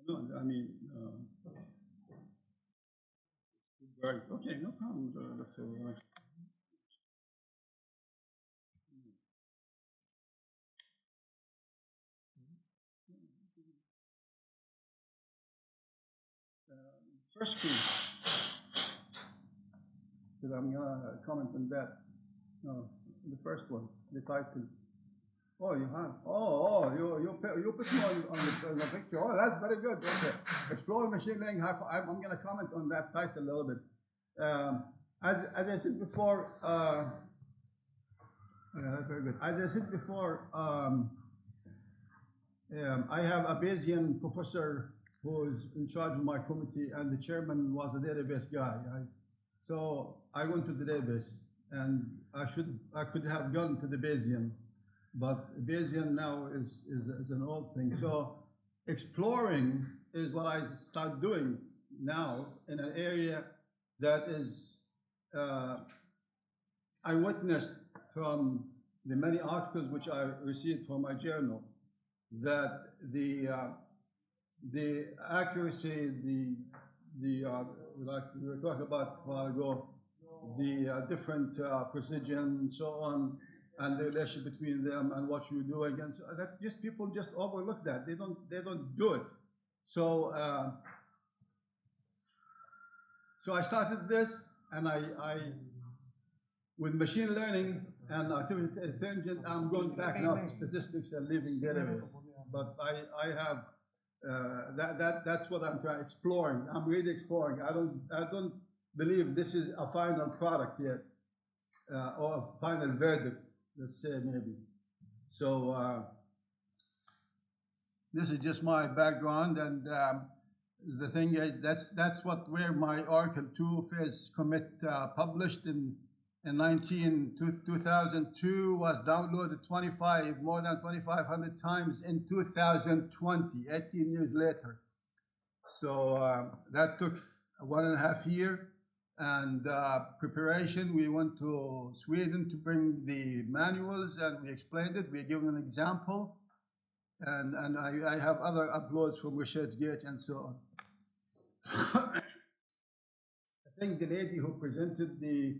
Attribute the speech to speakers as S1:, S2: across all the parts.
S1: No, I mean, right. Okay, no problem, Dr. First piece, because I'm gonna comment on that. No, the first one, the title. Oh, you have. You put me on the picture. Oh, that's very good. Okay. Explore machine learning. I'm going to comment on that title a little bit. As I said before, very good. As I said before, I have a Bayesian professor who is in charge of my committee, and the chairman was a database guy. So I went to the database, and I could have gone to the Bayesian, but Bayesian now is an old thing. So exploring is what I start doing now in an area that is I witnessed from the many articles which I received from my journal that the accuracy, like we were talking about a while ago, the different precision and so on, and the relationship between them and what you're doing, and so that just people just overlook that. They don't do it. So so I started this, and I with machine learning and artificial intelligence, I'm going back now to statistics and leaving database. But I have that's what I'm trying exploring. I'm really exploring. I don't believe this is a final product yet, or a final verdict. Let's say maybe. So this is just my background, and the thing is that's where my Oracle 2 phase commit published in 2002 was downloaded more than 2,500 times in 2020, 18 years later. So that took 1.5 years. And preparation, we went to Sweden to bring the manuals, and we explained it. We gave an example, and I have other uploads from ResearchGate and so on. I think the lady who presented the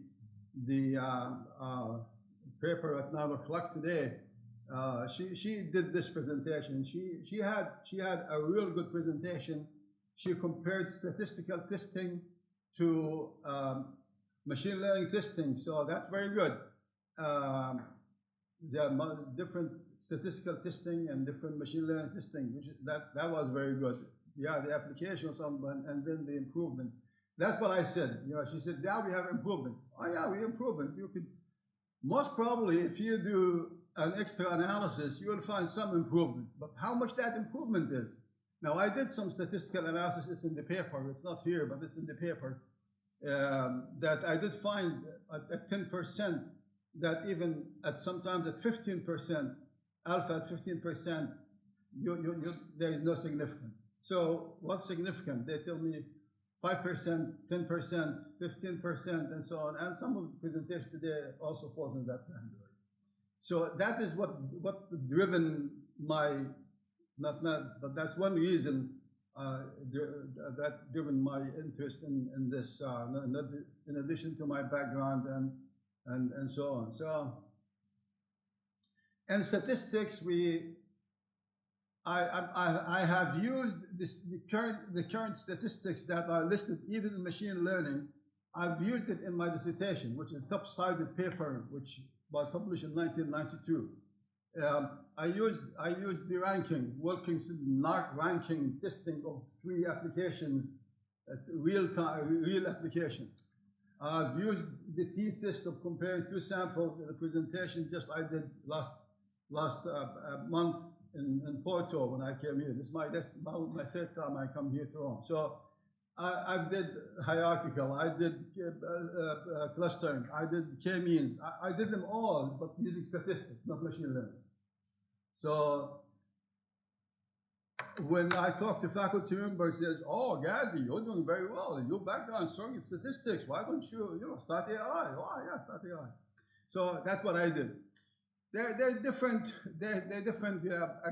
S1: paper at 9 o'clock today, she did this presentation. She had a real good presentation. She compared statistical testing to machine learning testing, so that's very good. There are different statistical testing and different machine learning testing, which is, that was very good. Yeah, the application and then the improvement. That's what I said. You know, she said, now we have improvement. Oh yeah, we improvement. You could most probably, if you do an extra analysis, you will find some improvement. But how much that improvement is? Now, I did some statistical analysis. It's in the paper. It's not here, but it's in the paper. That I did find at 10% that even at sometimes at 15%, alpha at 15%, there is no significant. So what's significant? They tell me 5%, 10%, 15%, and so on. And some of the presentation today also falls in that category. So that is what driven my but that's one reason that driven my interest in this, in addition to my background and so on. So, in statistics, I have used the current statistics that are listed even in machine learning. I've used it in my dissertation, which is a top-sided paper, which was published in 1992. I used the ranking, Wilkinson ranking testing of 3 applications, real applications. I've used the t-test of comparing 2 samples in the presentation just I did last month in Porto when I came here. This is my 3rd time I come here to Rome. So I did hierarchical, I did clustering, I did k-means. I did them all, but using statistics, not machine learning. So when I talk to faculty members, says, "Oh, Ghazi, you're doing very well. Your background is strong in statistics. Why don't you, start AI?" Oh, yeah, start AI. So that's what I did. They're different. They're different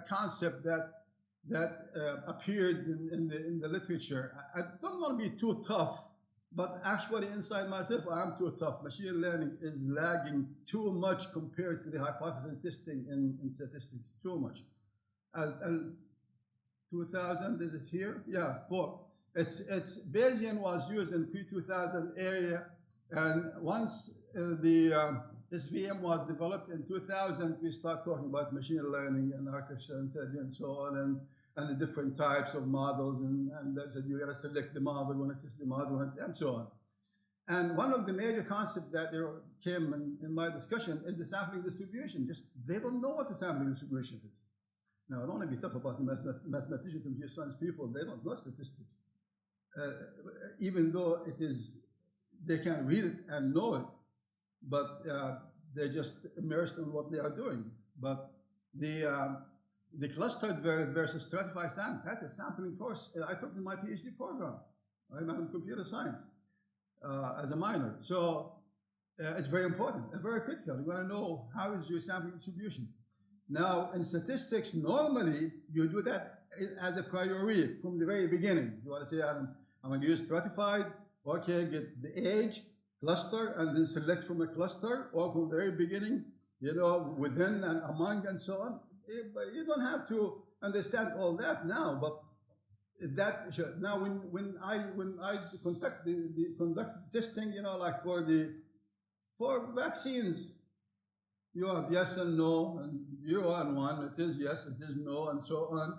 S1: concept that that appeared in the literature. I don't want to be too tough, but actually inside myself, I'm too tough. Machine learning is lagging too much compared to the hypothesis testing in statistics, too much. 2000, is it here? Yeah, 4. It's Bayesian was used in pre-2000 area, and once the SVM was developed in 2000, we start talking about machine learning and artificial intelligence and so on, and the different types of models, and you got to select the model, you want to test the model, and so on. And one of the major concepts that there came in my discussion is the sampling distribution. Just they don't know what the sampling distribution is. Now, I don't want to be tough about the mathematicians, computer science people. They don't know statistics, even though it is they can read it and know it, but they're just immersed in what they are doing. But the clustered versus stratified sampling, that's a sampling course I took in my PhD program. I'm in computer science as a minor. So it's very important and very critical. You want to know how is your sampling distribution. Now, in statistics, normally you do that as a priori from the very beginning. You want to say, I'm going to use stratified, okay, get the age, cluster, and then select from a cluster, or from the very beginning, you know, within and among and so on. You don't have to understand all that now, but that now when I conduct conduct testing, you know, like for vaccines, you have yes and no, and 0 and 1, it is yes, it is no, and so on.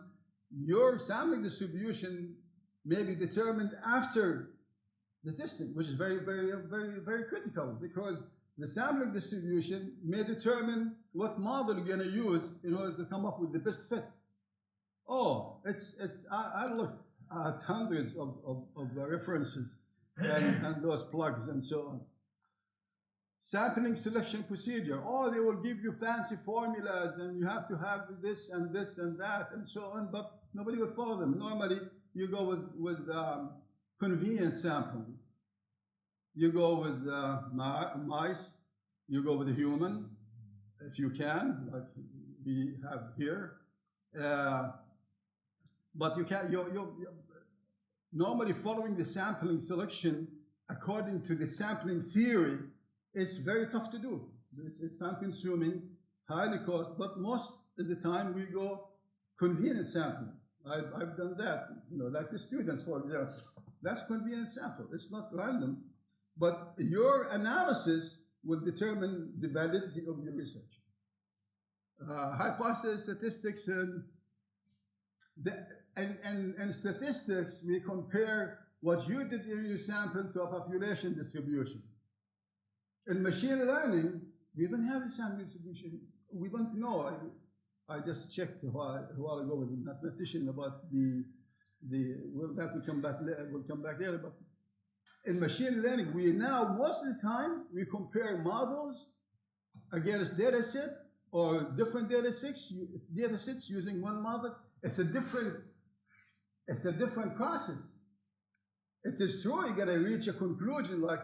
S1: Your sampling distribution may be determined after the testing, which is very, very, very, very critical, because the sampling distribution may determine what model you're going to use in order to come up with the best fit. Oh, I looked at hundreds of references and those plugs and so on. Sampling selection procedure. Oh, they will give you fancy formulas and you have to have this and this and that and so on, but nobody will follow them. Normally, you go with convenient sampling. You go with mice. You go with a human, if you can, like we have here. But you can't. You're normally following the sampling selection according to the sampling theory. It's very tough to do. It's time-consuming, highly cost, but most of the time we go convenient sampling. I've done that, you know, like the students, for example. That's convenient sample. It's not random, but your analysis will determine the validity of your research. Hypothesis, statistics, and statistics, we compare what you did in your sample to a population distribution. In machine learning, we don't have the sampling distribution. We don't know. I just checked a while ago with a mathematician about we'll have to come back later. We'll come back later. But in machine learning, we now most of the time we compare models against data set or different data sets using one model. It's a different process. It is true you got to reach a conclusion like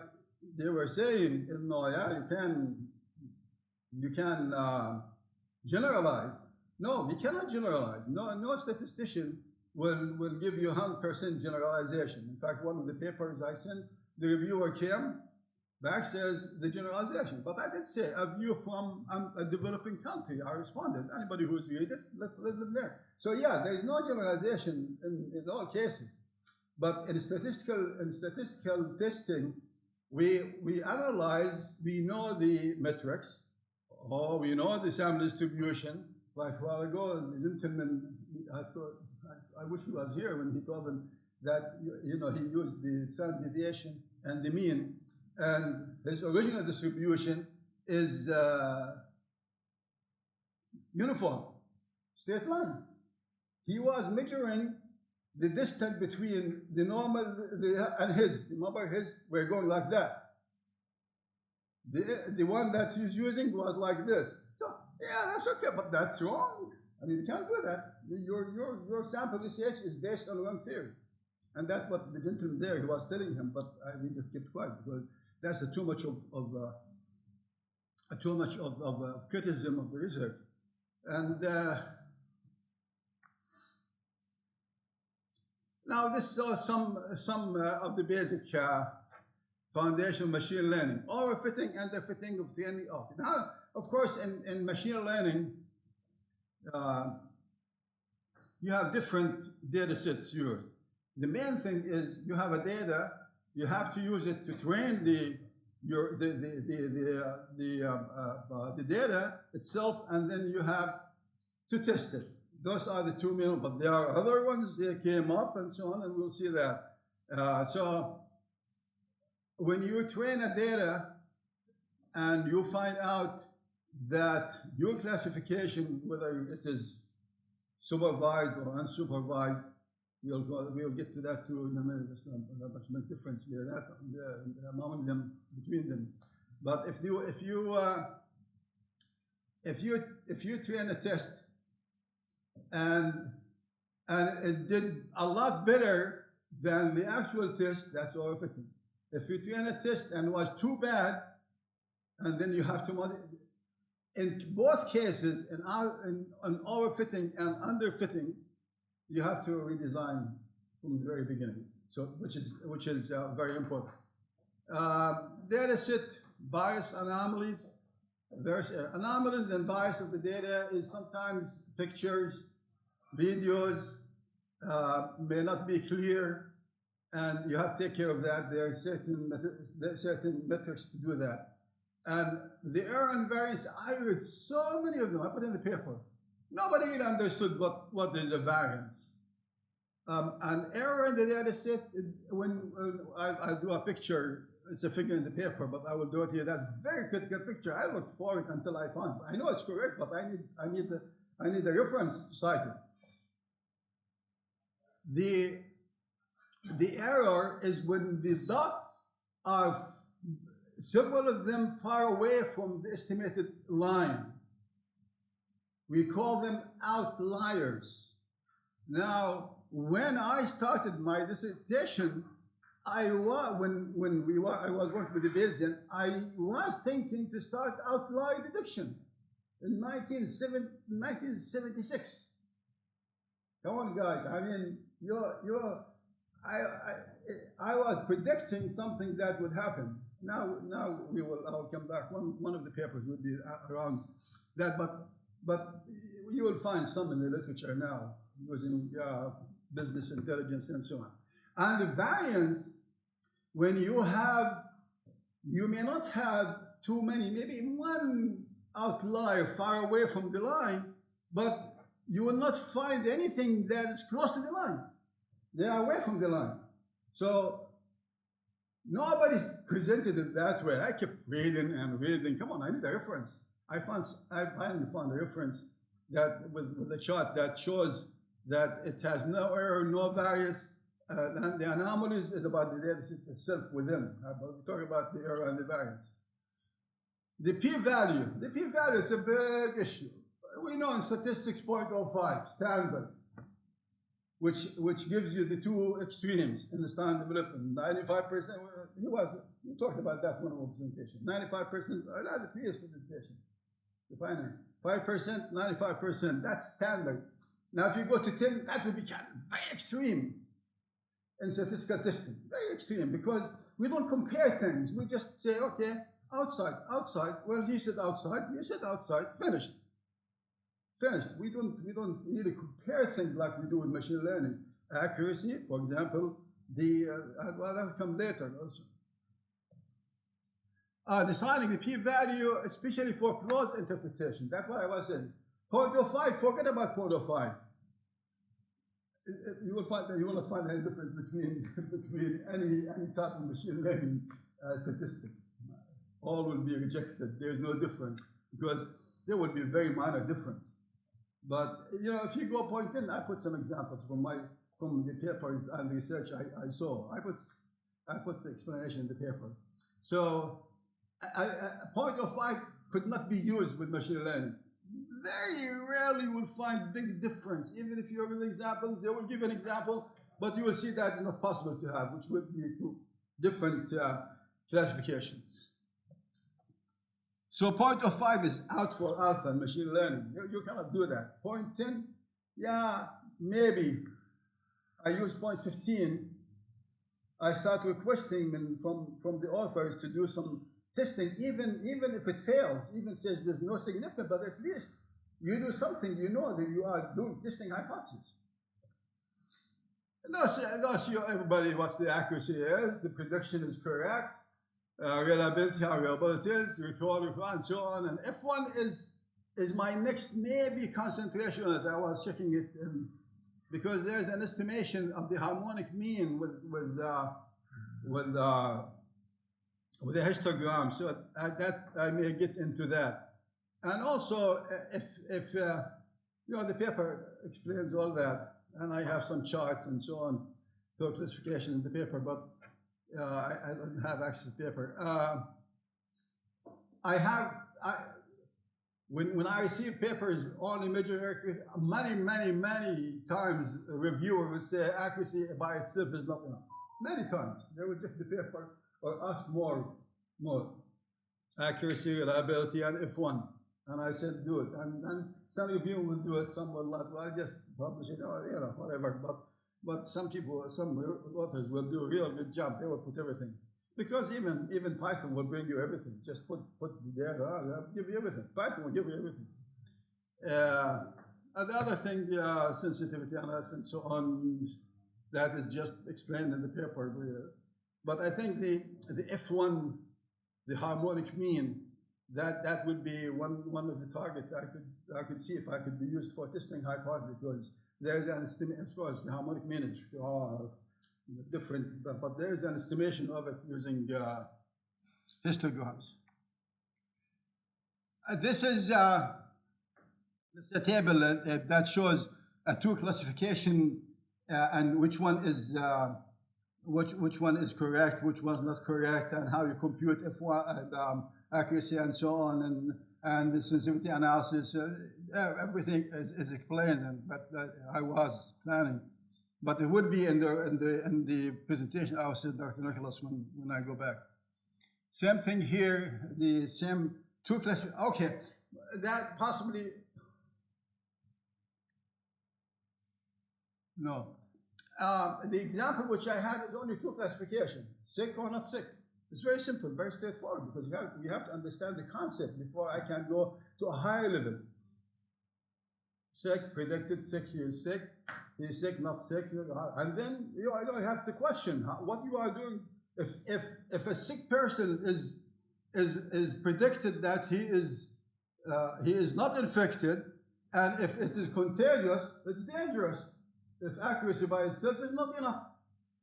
S1: they were saying, you know, yeah, you can generalize. No, we cannot generalize. No statistician will give you 100% generalization. In fact, one of the papers I sent, the reviewer came back, says the generalization. But I did say a view from a developing country. I responded. Anybody who's read it, let them there. So yeah, there is no generalization in all cases. But in statistical testing, we analyze, we know the metrics, or we know the sample distribution. Like a while ago, the gentleman, I wish he was here when he told them that, you know, he used the standard deviation and the mean, and his original distribution is uniform, straight line. He was measuring the distance between the normal and his. Remember, his were going like that. The one that he's using was like this. So yeah, that's okay, but that's wrong. I mean, you can't do that. Your sample research is based on one theory, and that's what the gentleman there he was telling him. But we just kept quiet because that's too much of criticism of the research. And Now, this is some of the basic foundation of machine learning: overfitting, underfitting, of the any. Okay. Now, of course, in machine learning, you have different data sets used. The main thing is you have a data, you have to use it to train the data itself, and then you have to test it. Those are the two main, but there are other ones that came up and so on, and we'll see that. So when you train a data and you find out that your classification, whether it is supervised or unsupervised, we'll get to that too in a minute. There's not much difference among them, between them. But if you train a test and it did a lot better than the actual test, that's overfitting. If you train a test and it was too bad, and then you have to modify. In both cases, in overfitting and underfitting, you have to redesign from the very beginning. So, which is very important. Data set bias anomalies. There's anomalies and bias of the data is sometimes pictures, videos may not be clear, and you have to take care of that. There are certain metrics to do that. And the error and variance, I read so many of them. I put in the paper. Nobody really understood what is a variance. An error in the data set, when I do a picture, it's a figure in the paper, but I will do it here. That's a very critical picture. I looked for it until I found it. I know it's correct, but I need the reference to cite it. The error is when the dots are several of them far away from the estimated line. We call them outliers. Now, when I started my dissertation, I was working with the Bayesian, I was thinking to start outlier detection in 1976. Come on, guys. I mean, I was predicting something that would happen. Now I'll come back. One of the papers would be around that, but you will find some in the literature now using business intelligence and so on. And the variance, when you may not have too many, maybe one outlier far away from the line, but you will not find anything that is close to the line. They are away from the line. So nobody presented it that way. I kept reading and reading. Come on, I need a reference. I finally found a reference that with a chart that shows that it has no error, no variance, and the anomalies is about the data set itself within. We'll talk about the error and the variance. The p-value. The p-value is a big issue. We know in statistics 0.05 standard, which gives you the two extremes in the standard development. 95%. We talked about that one of our presentation. 95%. The previous presentation. The finance. 5%, 95%. That's standard. Now, if you go to 10, that would be very extreme in statistical testing. Very extreme, because we don't compare things. We just say, okay, outside. Well, he said outside. You said outside. Finished. We don't really compare things like we do with machine learning. Accuracy, for example, well, that'll come later also. Deciding the p-value, especially for close interpretation. That's what I was saying. 0.05, forget about 0.05. You will not find any difference between any type of machine learning statistics. All will be rejected. There's no difference, because there will be a very minor difference. But if you go 0.10, I put some examples from the papers and research I saw. I put the explanation in the paper. So 0.05 could not be used with machine learning. Very rarely you will find big difference. Even if you have examples, they will give an example, but you will see that it's not possible to have, which would be two different classifications. So 0.05 is out for alpha in machine learning. You cannot do that. 0.10, yeah, maybe. I use point 15, I start requesting from the authors to do some testing, even if it fails, even says there's no significance, but at least you do something, you know that you are doing testing hypotheses. Thus everybody what the accuracy is, the prediction is correct, reliability, how reliable it is, recall, and so on. And F1 is my next maybe concentration on it. I was checking it because there's an estimation of the harmonic mean with the histogram. So that I may get into that. And also, if the paper explains all that, and I have some charts and so on, so classification in the paper, but I don't have access to the paper. When I receive papers on imagery accuracy, many times a reviewer would say accuracy by itself is not enough. Many times they would take the paper or ask more accuracy, reliability, and F1. And I said, do it. And some reviewer will do it, some will not. Well, just publish it, or whatever. But some authors will do a real good job. They will put everything. Because even Python will bring you everything. Just put the data, I'll give you everything. Python will give you everything. And the other thing, sensitivity analysis and so on, that is just explained in the paper. But I think the F1, the harmonic mean, that would be one of the targets I could see if I could be used for testing hypothesis, because there's an estimation, as far as the harmonic mean is different, but there's an estimation of it using histograms. This is a table that shows two classification and which one is which one is correct, which one's not correct, and how you compute F1 accuracy and so on, and the sensitivity analysis. Everything is explained, but I was planning. But it would be in the presentation. I will say Dr. Nicholas when I go back. Same thing here. The same two classes. Okay, that possibly no. The example which I had is only two classifications: sick or not sick. It's very simple, very straightforward, because you have to understand the concept before I can go to a higher level. Sick, predicted, sick, he is sick, he's sick, not sick, and then you have to question what you are doing. If a sick person is predicted that he is not infected, and if it is contagious, it's dangerous. If accuracy by itself is not enough,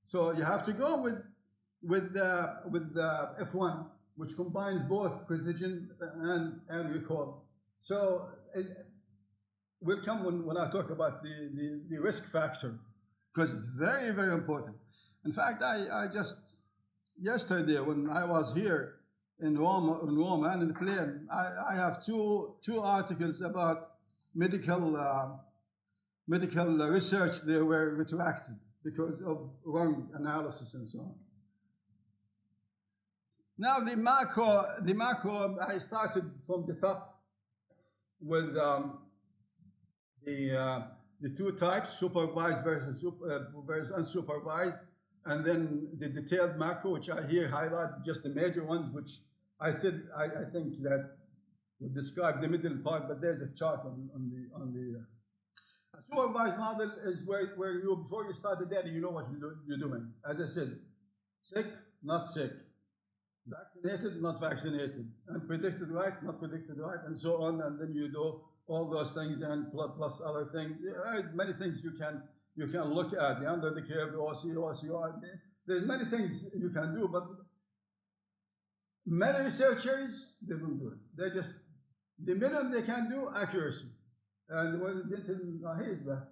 S1: so you have to go with F1, which combines both precision and recall. So it will come when I talk about the risk factor, because it's very, very important. In fact, I just yesterday when I was here in Rome and in the plane, I have two articles about medical research. They were retracted because of wrong analysis and so on. Now the macro, I started from the top with the two types, supervised versus unsupervised, and then the detailed macro, which I here highlight just the major ones, which I think that would describe the middle part, but there's a chart on the supervised model is where you, before you start the data, you know what you're doing. As I said, sick, not sick. Vaccinated, not vaccinated, and predicted right, not predicted right, and so on. And then you do all those things and plus other things. Many things you can look at, the under the curve, the OCR. There's many things you can do, but many researchers, they don't do it. They just, the minimum they can do, accuracy. And when you get in, here's that.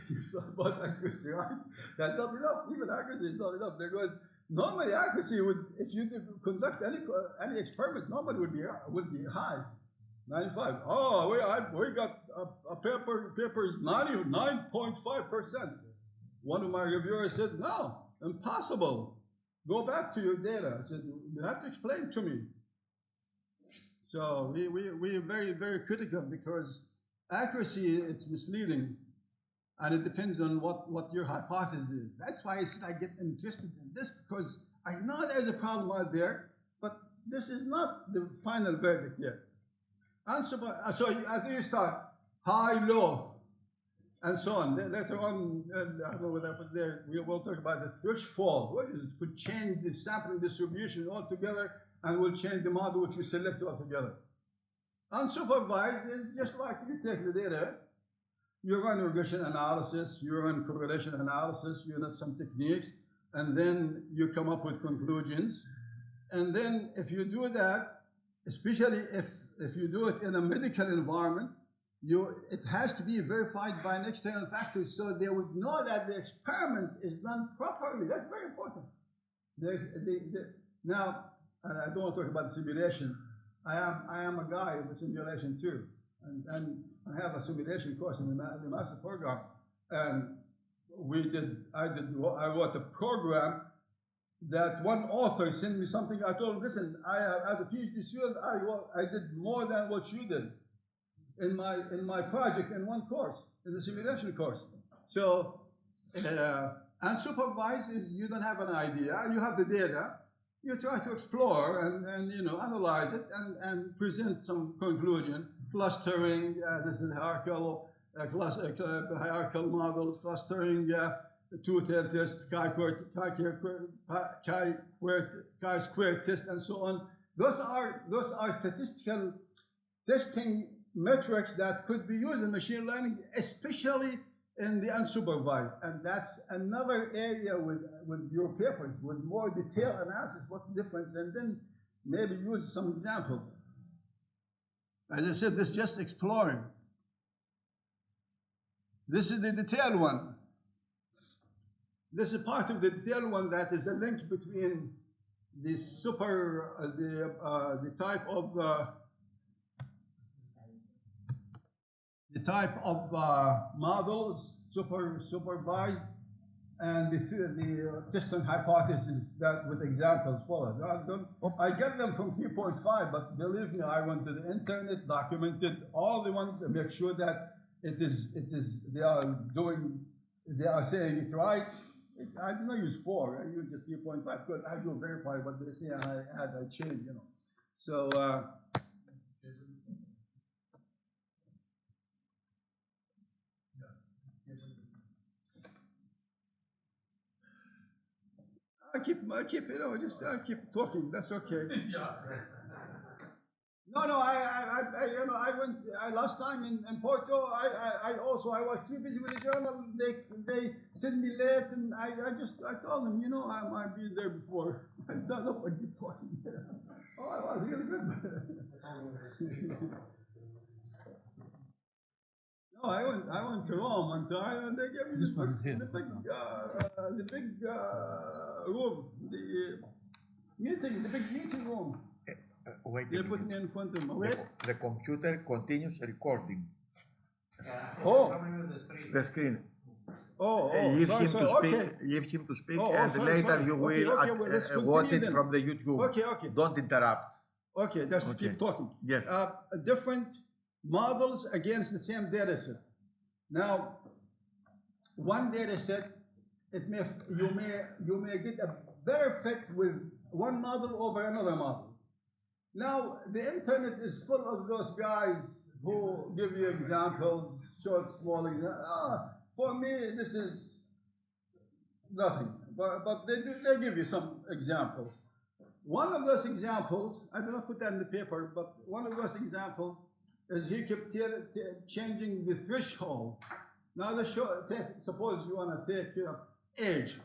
S1: You saw about accuracy, right? That's not enough. Even accuracy is not enough. Because normally accuracy would, if you conduct any experiment, normally would be high, 95. Oh, we got a paper is 99.5%. One of my reviewers said, no, impossible. Go back to your data. I said, you have to explain to me. So we are very, very critical, because accuracy, it's misleading. and it depends on what your hypothesis is. That's why I said I get interested in this, because I know there's a problem out there, but this is not the final verdict yet. And so as you start high, low, and so on. Later on, I don't know whether I put there, we'll talk about the threshold, which could change the sampling distribution altogether, and will change the model which you select altogether. Unsupervised is just like you take the data, you run regression analysis, you run correlation analysis, you know some techniques, and then you come up with conclusions. And then if you do that, especially if you do it in a medical environment, it has to be verified by an external factor, so they would know that the experiment is done properly. That's very important. Now, and I don't want to talk about the simulation. I am a guy with simulation too, and I have a simulation course in the master program. And I wrote a program that one author sent me something. I told him, listen, as a PhD student, I did more than what you did in my project in one course, in the simulation course. So, unsupervised is you don't have an idea, and you have the data. You try to explore and you know, analyze it and present some conclusion. Clustering, this is hierarchical models, clustering, two-tail test, chi-square test, and so on. Those are statistical testing metrics that could be used in machine learning, especially in the unsupervised. And that's another area with your papers, with more detailed analysis, what's the difference, and then maybe use some examples. As I said, this is just exploring. This is the detailed one. This is part of the detailed one that is a link between the type of models, supervised, and the testing hypothesis that with examples followed. I get them from 3.5, but believe me, I went to the internet, documented all the ones, and make sure that they are saying it right. I did not use 4, I used just 3.5, because I do verify what they say, and I change, you know. So, I keep, you know, I keep talking. That's okay. Yeah. No, you know, I went last time in Porto. I was too busy with the journal. They sent me late, and I told them, you know, I've been there before. I stand up and keep talking. Oh, I was really good. No, I went to Rome one time, and they gave me the big room, the big meeting room.
S2: Wait
S1: they put me in front of them.
S2: The computer continues recording.
S1: The
S2: screen.
S1: Give
S2: him to speak, and later you will watch it from the YouTube.
S1: Okay.
S2: Don't interrupt.
S1: Okay, just keep talking.
S2: Yes.
S1: Different models against the same data set. Now, one data set, you may get a better fit with one model over another model. Now, the internet is full of those guys who give you examples, short, small examples. For me, this is nothing, but they give you some examples. One of those examples, I did not put that in the paper, but one of those examples is he kept changing the threshold. Now, suppose you want to take age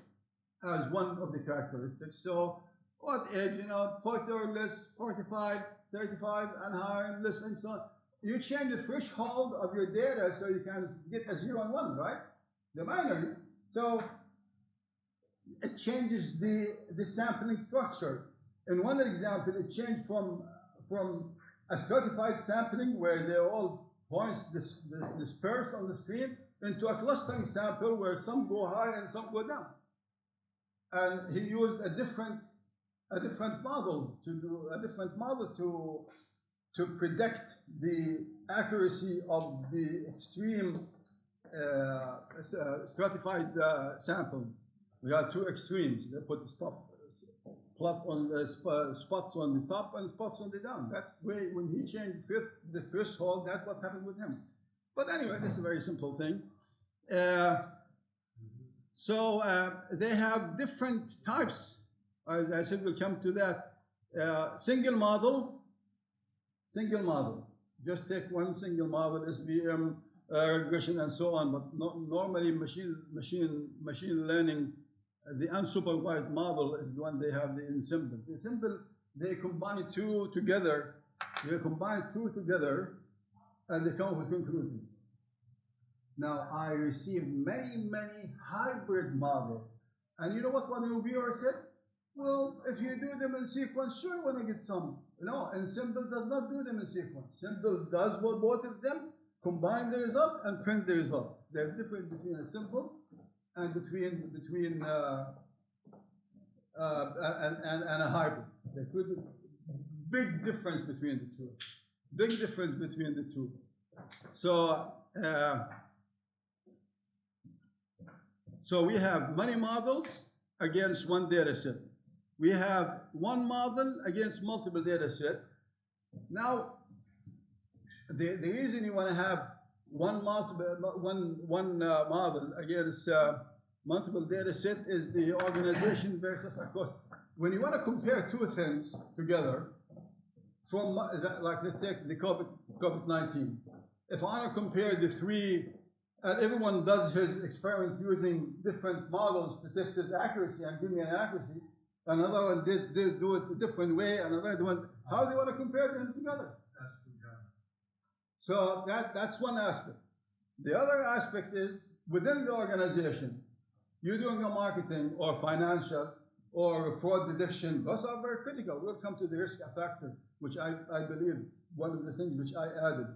S1: as one of the characteristics. So, what age, you know, 40 or less, 45, 35, and higher, and less, and so on. You change the threshold of your data so you can get a 0 and 1, right? The binary. So, it changes the sampling structure. In one example, it changed from a stratified sampling where they're all points dispersed on the screen into a clustering sample where some go high and some go down. And he used a different model to predict the accuracy of the extreme stratified sample. We got two extremes. They put the plot on the spots on the top and spots on the down. That's where when he changed the threshold, that's what happened with him. But anyway, this is a very simple thing. So they have different types. As I said, we'll come to that. Single model. Just take one single model, SVM, regression, and so on. But normally, machine learning, the unsupervised model is the one they have in simple. The simple, they combine two together. They combine two together, and they come up with conclusion. Now, I received many hybrid models. And you know what one reviewer said? Well, if you do them in sequence, sure, you're going to get some. No, and Simple does not do them in sequence. Simple does both of them, combine the result, and print the result. There's a difference between a simple and between and a hybrid. Big difference between the two. Big difference between the two. So we have many models against one data set. We have one model against multiple data set. Now, the reason you want to have one model against multiple data set is the organization versus across. When you want to compare two things together, from like let's take the COVID-19. If I want to compare the three, and everyone does his experiment using different models, statistics, accuracy, and give me an accuracy. Another one did do it a different way. Another one, how do you want to compare them together? So that's one aspect. The other aspect is within the organization, you're doing a marketing or financial or fraud detection. Those are very critical. We'll come to the risk factor, which I believe one of the things which I added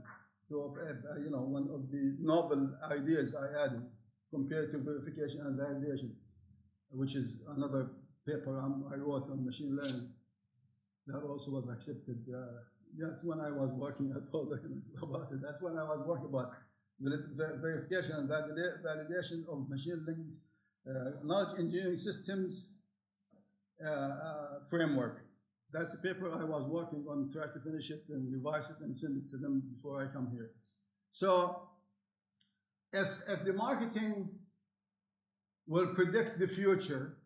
S1: to one of the novel ideas I added compared to verification and validation, which is another paper I wrote on machine learning. That also was accepted. That's when I was working, I told you about it. That's when I was working about verification and validation of machine learning's knowledge engineering systems framework. That's the paper I was working on, try to finish it and revise it and send it to them before I come here. So if the marketing will predict the future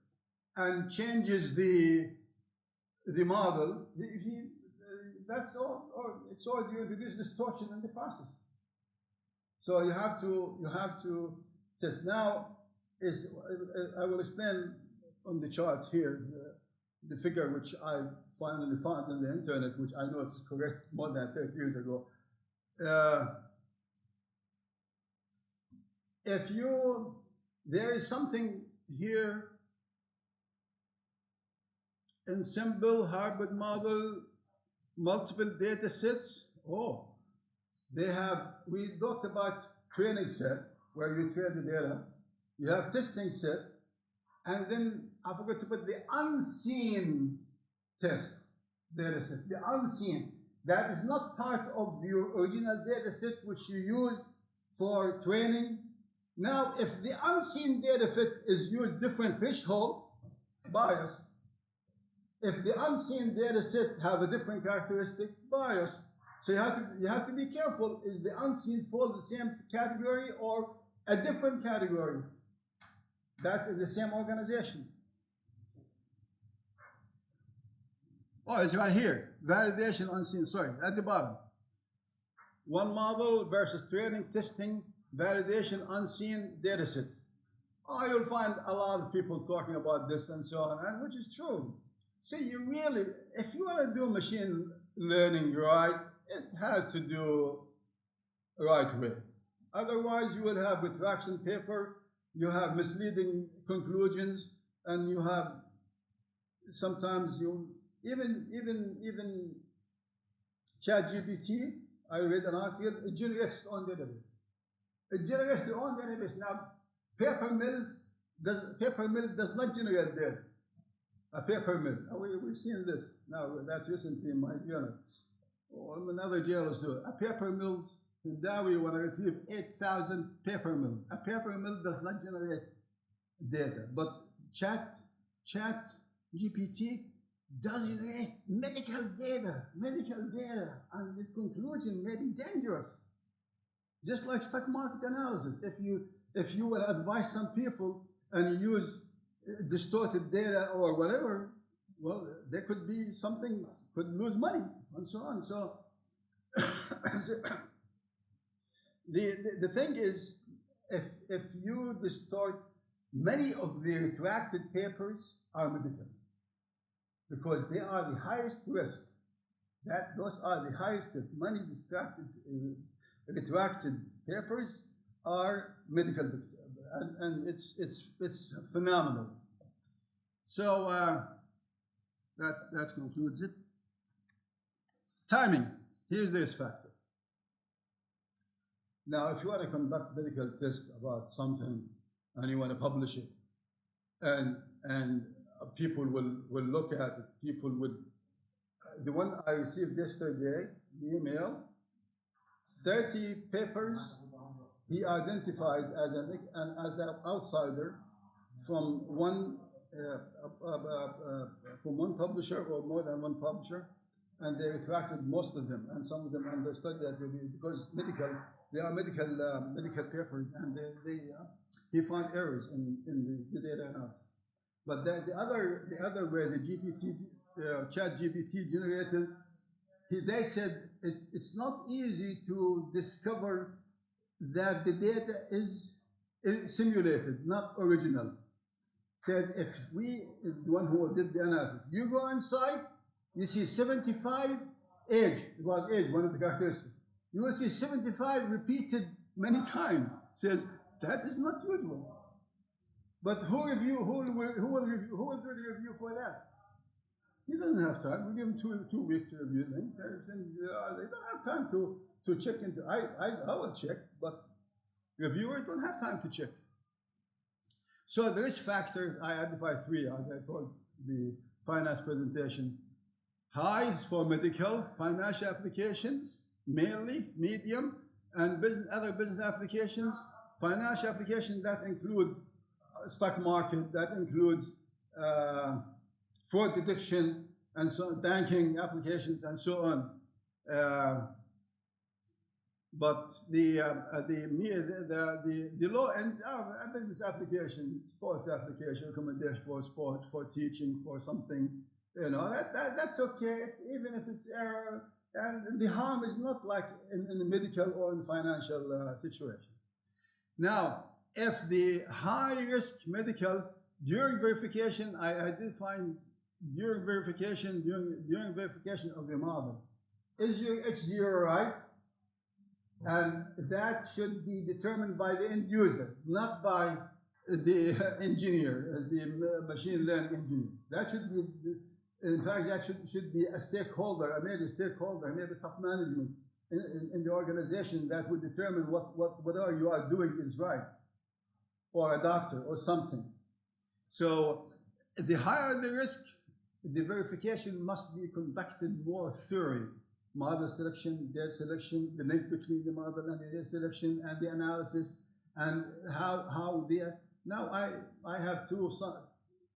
S1: and changes the model, that's all, or it's all due to this distortion in the process. So you have to test. Now, I will explain from the chart here the figure which I finally found on the internet, which I know is correct more than 30 years ago. There is something here in simple hybrid model, multiple data sets. We talked about training set, where you train the data. You have testing set, and then I forgot to put the unseen test data set. The unseen. That is not part of your original data set which you used for training. Now, if the unseen data set is used different threshold, bias. If the unseen data set have a different characteristic, bias. So you have to be careful. Is the unseen fall the same category or a different category? That's in the same organization. Oh, it's right here. Validation unseen. Sorry, at the bottom. One model versus training, testing, validation, unseen data sets. Oh, you'll find a lot of people talking about this and so on, and which is true. See, if you want to do machine learning right, it has to do right way. Otherwise, you will have retraction paper, you have misleading conclusions, and you have sometimes even ChatGPT. I read an article. It generates its own database. It generates their own database. Now, paper mill does not generate data. A paper mill. We've seen this. Now, that's recently in my journal. Or another journalist do it. A paper mills And now we want to retrieve 8,000 paper mills. A paper mill does not generate data, but chat GPT does generate medical data, and the conclusion may be dangerous. Just like stock market analysis, if you will advise some people and use distorted data or whatever, well, there could be something, could lose money and so on. So the thing is, if you distort, many of the retracted papers are medical because they are the highest risk. Those are the highest risk. Many retracted papers are medical, and it's phenomenal. So that concludes it. Timing. Here's the risk factor. Now, if you want to conduct medical test about something and you want to publish it, and people will look at it, people would. The one I received yesterday, the email, 30 papers he identified as an outsider from one publisher or more than one publisher, and they retracted most of them, and some of them understood that because they are medical papers, and he found errors in the data analysis. But the other way, the chat GPT generated, they said it's not easy to discover that the data is simulated, not original. Said the one who did the analysis, you go inside, you see 75 age, it was age, one of the characteristics. You will see 75 repeated many times. Says that is not usual. But who will do the review for that? He doesn't have time. We give him two weeks to review things. They don't have time to check into. I will check, but reviewers don't have time to check. So the risk factors, I identified three, as I told the finance presentation. High for medical, financial applications, mainly, medium, and other business applications. Financial applications that include stock market, that includes fraud detection, and so on, banking applications, and so on. But the low end business applications, sports application, recommendation for sports, for teaching, for something, that's okay, even if it's error, and the harm is not like in the medical or in financial situation. Now, if the high risk medical, during verification, I did find during verification of the model, is your H0 right? And that should be determined by the end user, not by the engineer, the machine learning engineer. That should be, in fact, that should be a stakeholder, a major stakeholder, maybe top management in the organization that would determine whatever you are doing is right, or a doctor or something. So the higher the risk, the verification must be conducted more thoroughly. Model selection, data selection, the link between the model and the data selection, and the analysis, and how the. Now I have two sons,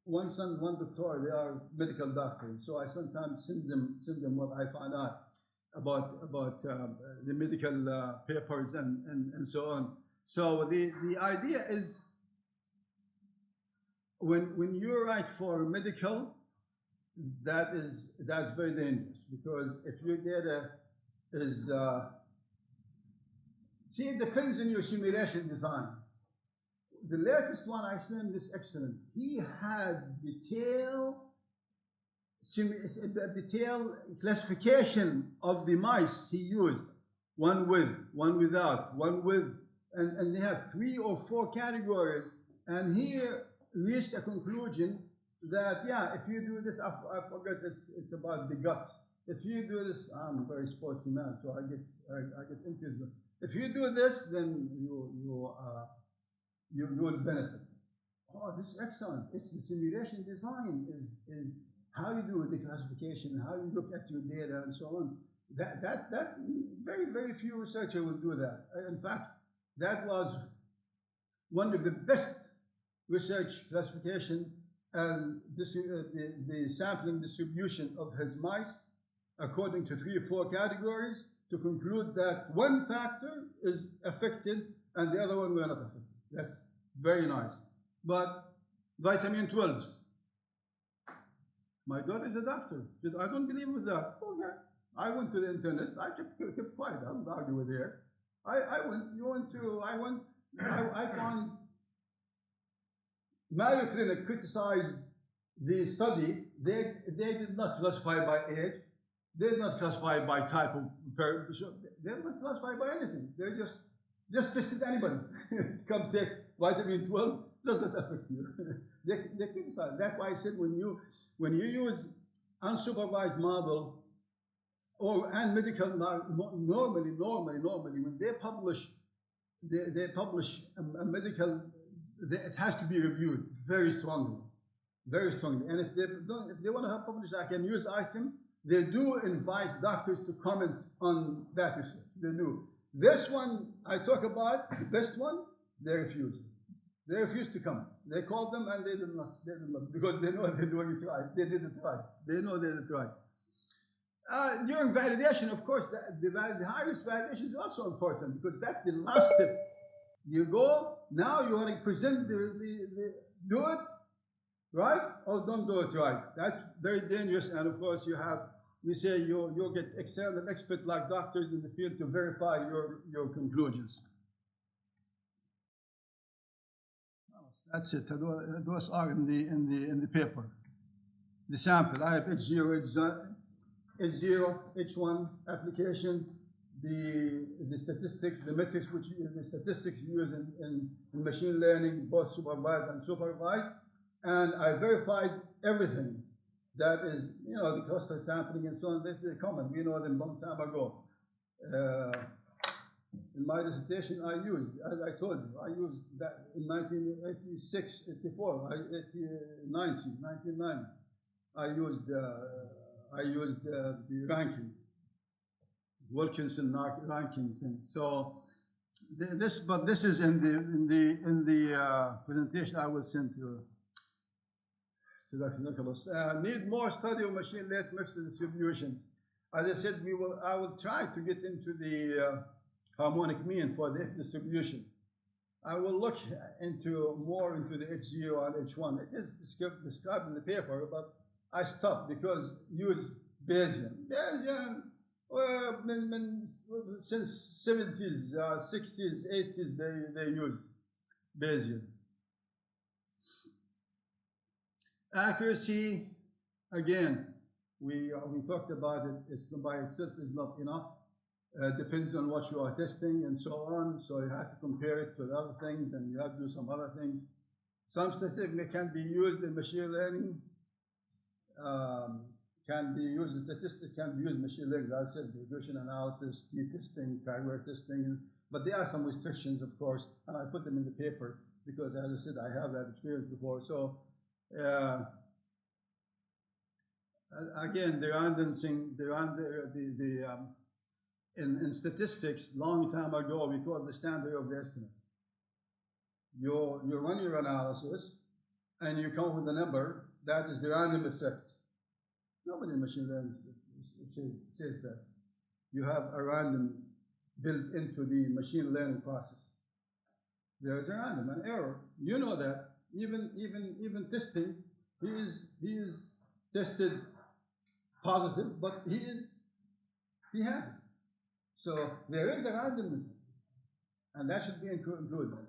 S1: one son, one doctor. They are medical doctors, so I sometimes send them what I found out about the medical papers and so on. So the idea is when you write for medical, that's very dangerous, because if your data is see, it depends on your simulation design. The latest one I sent is excellent. He had detailed classification of the mice he used, one with, one without, one with, and they have 3 or 4 categories, and he reached a conclusion that, yeah, if you do this, I forget, it's about the guts. If you do this, I'm a very sportsy man, so I get into it. If you do this, then you will benefit. Oh, this is excellent. It's the simulation design is how you do the classification, how you look at your data, and so on. That very few researchers will do that. In fact, that was one of the best research classification and the sampling distribution of his mice according to 3 or 4 categories to conclude that one factor is affected and the other one were not affected. That's very nice. But vitamin 12s. My daughter is a doctor. She said, I don't believe with that. Okay. I went to the internet. I kept quiet. I don't argue with her. I found Mayo Clinic criticized the study. They did not classify by age. They did not classify by type of person. They did not classify by anything. They just tested anybody. Come take vitamin 12, does not affect you. they criticize. That's why I said when you use unsupervised model and medical normally when they publish a medical, it has to be reviewed very strongly. And if they want to have published like a news item, they do invite doctors to comment on that research. They do. This one I talk about, the best one, they refused. They refused to come. They called them and they did not, because they know they're doing it right. They did it right. They know they did it right. During validation, of course, the highest validation is also important because that's the last step. You go, now you want to present do it right or don't do it right. That's very dangerous. And of course, we say you'll get external experts like doctors in the field to verify your conclusions. That's it. Those are in the paper. The sample. I have H0, H1 application, the statistics, the metrics the statistics used in machine learning, both supervised and supervised, and I verified everything. That is, the cluster sampling and so on. This is common. We know them a long time ago. In my dissertation, I used, as I told you, I used that in 1986, 84, 1990. I used the ranking, Wilkinson ranking thing. So this is in the presentation I will send to Dr. Nicholas. Need more study of machine learning mixed distributions. As I said, I will try to get into the harmonic mean for the F distribution. I will look more into the H0 and H1. It is described in the paper, but I stopped because use Bayesian. Bayesian, since 70s, 60s, 80s, they use Bayesian. Accuracy, again, we talked about it. It's by itself is not enough. Depends on what you are testing and so on. So you have to compare it with other things, and you have to do some other things. Some statistics can be used in machine learning. Statistics can be used in machine learning. As I said, regression analysis, t-testing, category testing, but there are some restrictions, of course, and I put them in the paper because, as I said, I have that experience before. So again, the random thing, in statistics, long time ago, we called the standard of the estimate. You run your analysis, and you come up with a number. That is the random effect. Nobody in machine learning says that. You have a random built into the machine learning process. There is a random, an error. You know that. Even testing, he is tested positive, but he hasn't. So there is a randomness, and that should be included.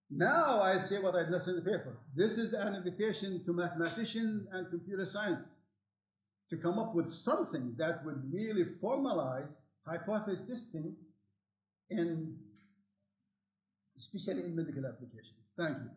S1: Now I say what I listed in the paper. This is an invitation to mathematicians and computer scientists to come up with something that would really formalize hypothesis testing especially in medical applications. Thank you.